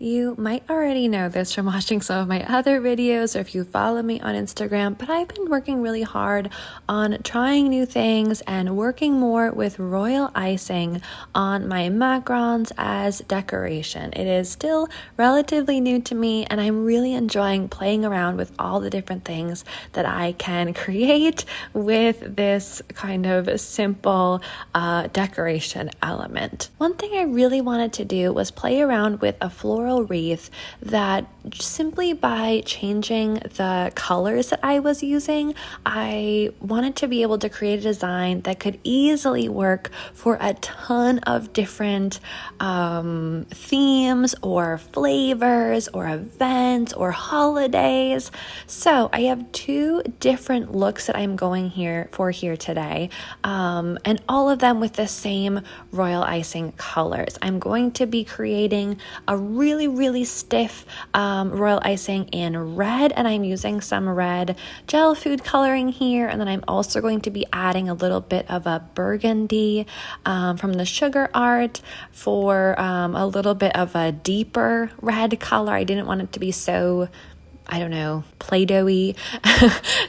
You might already know this from watching some of my other videos or if you follow me on Instagram, but I've been working really hard on trying new things and working more with royal icing on my macarons as decoration. It is still relatively new to me and I'm really enjoying playing around with all the different things that I can create with this kind of simple decoration element. One thing I really wanted to do was play around with a floral wreath that simply by changing the colors that I was using, I wanted to be able to create a design that could easily work for a ton of different themes or flavors or events or holidays. So I have two different looks that I'm going here today, and all of them with the same royal icing colors. I'm going to be creating a really stiff royal icing in red, and I'm using some red gel food coloring here, and then I'm also going to be adding a little bit of a burgundy from the sugar art for a little bit of a deeper red color. I didn't want it to be so, I don't know, Play-Doh-y.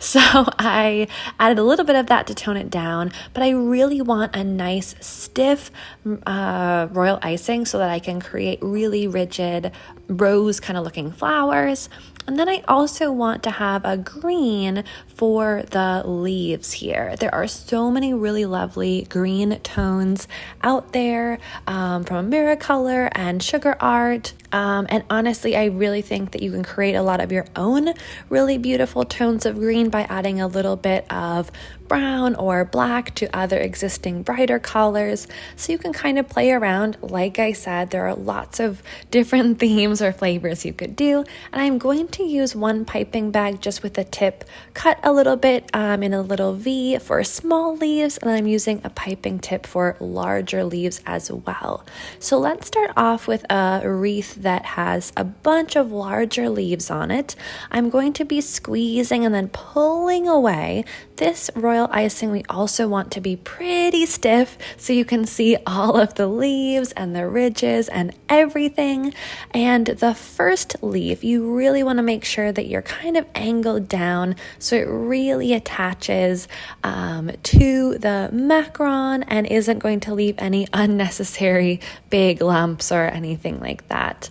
So I added a little bit of that to tone it down, but I really want a nice stiff royal icing so that I can create really rigid rose kind of looking flowers. And then I also want to have a green for the leaves here. There are so many really lovely green tones out there from Macarons and sugar art. And honestly, I really think that you can create a lot of your own really beautiful tones of green by adding a little bit of brown or black to other existing brighter colors. So you can kind of play around. Like I said, there are lots of different themes or flavors you could do. And I'm going to use one piping bag just with the tip cut a little bit in a little V for small leaves. And I'm using a piping tip for larger leaves as well. So let's start off with a wreath that has a bunch of larger leaves on it. I'm going to be squeezing and then pulling away. This royal icing we also want to be pretty stiff so you can see all of the leaves and the ridges and everything. And the first leaf, you really want to make sure that you're kind of angled down so it really attaches to the macaron and isn't going to leave any unnecessary big lumps or anything like that.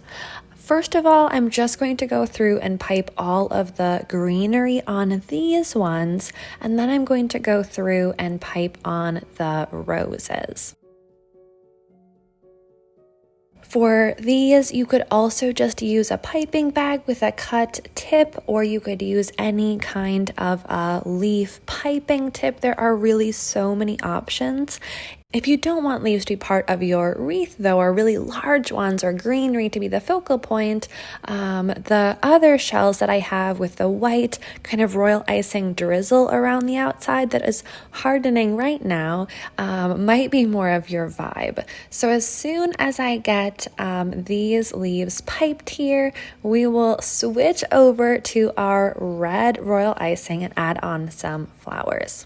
First of all, I'm just going to go through and pipe all of the greenery on these ones, and then I'm going to go through and pipe on the roses. For these, you could also just use a piping bag with a cut tip, or you could use any kind of a leaf piping tip. There are really so many options. If you don't want leaves to be part of your wreath though, or really large ones or greenery to be the focal point, the other shells that I have with the white kind of royal icing drizzle around the outside that is hardening right now might be more of your vibe. So as soon as I get these leaves piped here, we will switch over to our red royal icing and add on some flowers.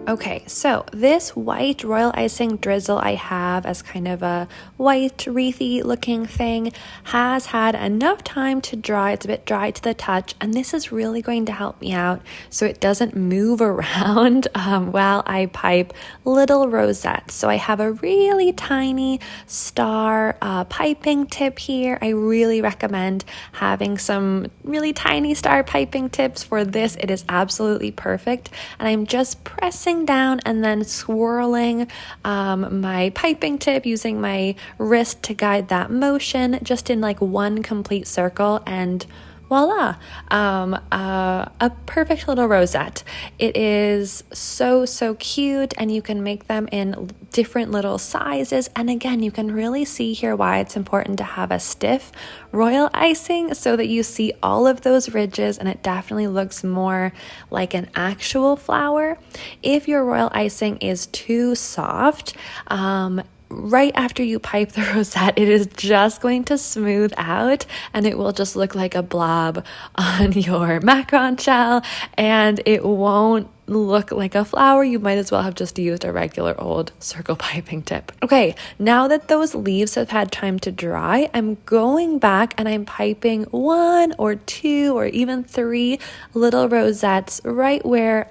Okay, so this white royal icing drizzle I have as kind of a white wreathy looking thing has had enough time to dry. It's a bit dry to the touch, and this is really going to help me out so it doesn't move around while I pipe little rosettes. So I have a really tiny star piping tip here. I really recommend having some really tiny star piping tips for this. It is absolutely perfect, and I'm just pressing down and then swirling my piping tip using my wrist to guide that motion just in like one complete circle and voila, a perfect little rosette. It is so, so cute, and you can make them in different little sizes. And again, you can really see here why it's important to have a stiff royal icing so that you see all of those ridges, and it definitely looks more like an actual flower. If your royal icing is too soft, right after you pipe the rosette, it is just going to smooth out and it will just look like a blob on your macaron shell, and it won't look like a flower. You might as well have just used a regular old circle piping tip. Okay, now that those leaves have had time to dry, I'm going back and I'm piping 1 or 2 or even 3 little rosettes right where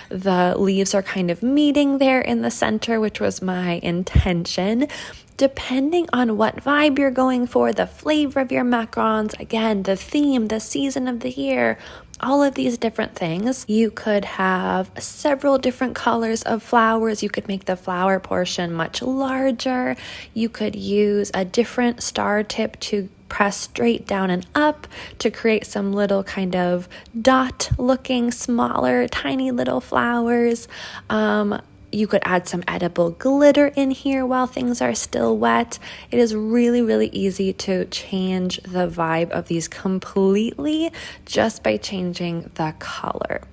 the leaves are kind of meeting there in the center, which was my intention. Depending on what vibe you're going for, the flavor of your macarons, again, the theme, the season of the year, all of these different things. You could have several different colors of flowers. You could make the flower portion much larger. You could use a different star tip to press straight down and up to create some little kind of dot looking smaller tiny little flowers. You could add some edible glitter in here while things are still wet. It is really, really easy to change the vibe of these completely just by changing the color.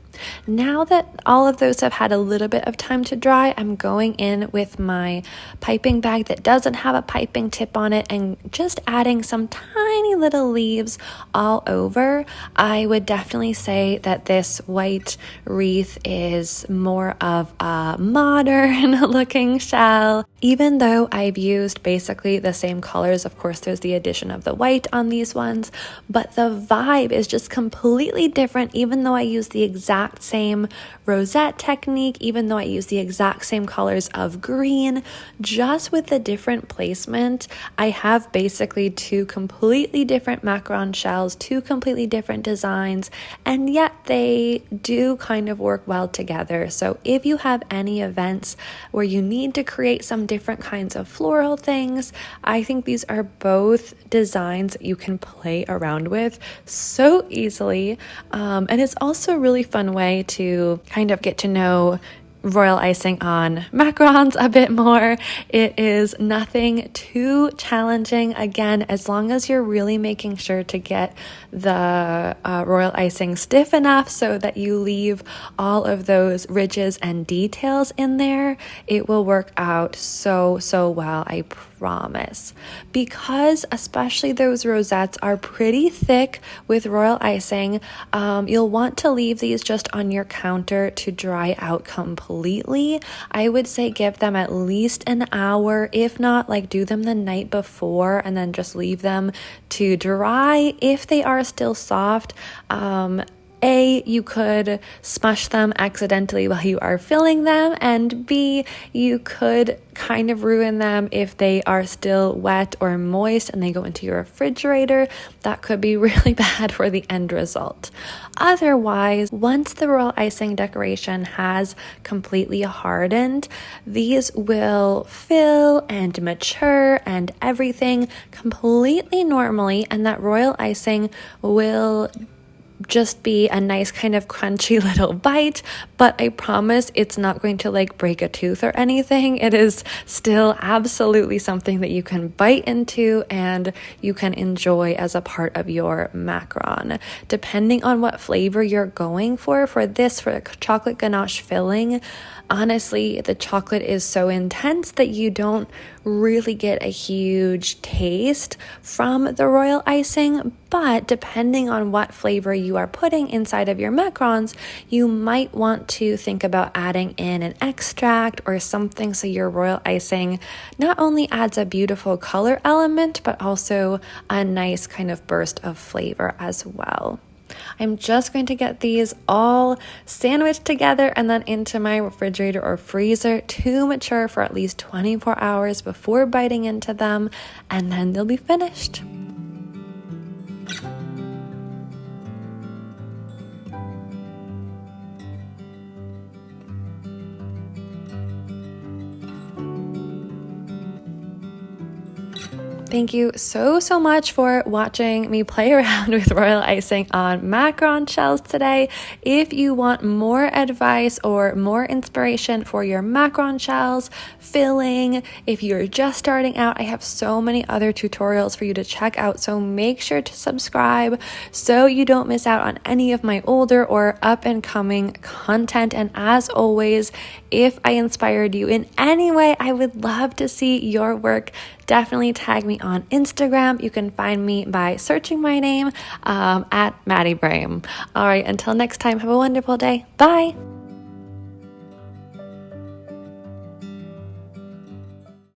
Now that all of those have had a little bit of time to dry, I'm going in with my piping bag that doesn't have a piping tip on it and just adding some tiny little leaves all over. I would definitely say that this white wreath is more of a modern looking shell. Even though I've used basically the same colors, of course there's the addition of the white on these ones, but the vibe is just completely different. Even though I use the exact same rosette technique, even though I use the exact same colors of green, just with the different placement, I have basically 2 completely different macaron shells, 2 completely different designs, and yet they do kind of work well together. So if you have any events where you need to create some different kinds of floral things, I think these are both designs that you can play around with so easily. And it's also a really fun way to kind of get to know royal icing on macarons a bit more. It is nothing too challenging. Again, as long as you're really making sure to get the royal icing stiff enough so that you leave all of those ridges and details in there, it will work out so well, I promise. Because especially those rosettes are pretty thick with royal icing, you'll want to leave these just on your counter to dry out completely. I would say give them at least an hour, if not, like do them the night before and then just leave them to dry. If they are still soft, A, you could smush them accidentally while you are filling them, and B, you could kind of ruin them if they are still wet or moist and they go into your refrigerator. That could be really bad for the end result. Otherwise, once the royal icing decoration has completely hardened, these will fill and mature and everything completely normally, and that royal icing will just be a nice kind of crunchy little bite, but I promise it's not going to like break a tooth or anything. It is still absolutely something that you can bite into and you can enjoy as a part of your macaron. Depending on what flavor you're going for this, for the chocolate ganache filling, honestly, the chocolate is so intense that you don't really get a huge taste from the royal icing, but depending on what flavor you are putting inside of your macarons, you might want to think about adding in an extract or something so your royal icing not only adds a beautiful color element, but also a nice kind of burst of flavor as well. I'm just going to get these all sandwiched together and then into my refrigerator or freezer to mature for at least 24 hours before biting into them, and then they'll be finished. Thank you so much for watching me play around with royal icing on macaron shells today. If you want more advice or more inspiration for your macaron shells, filling, if you're just starting out, I have so many other tutorials for you to check out. So make sure to subscribe so you don't miss out on any of my older or up and coming content. And as always, if I inspired you in any way, I would love to see your work. Definitely tag me on Instagram. You can find me by searching my name at Maddie Brame. All right, until next time, have a wonderful day. Bye.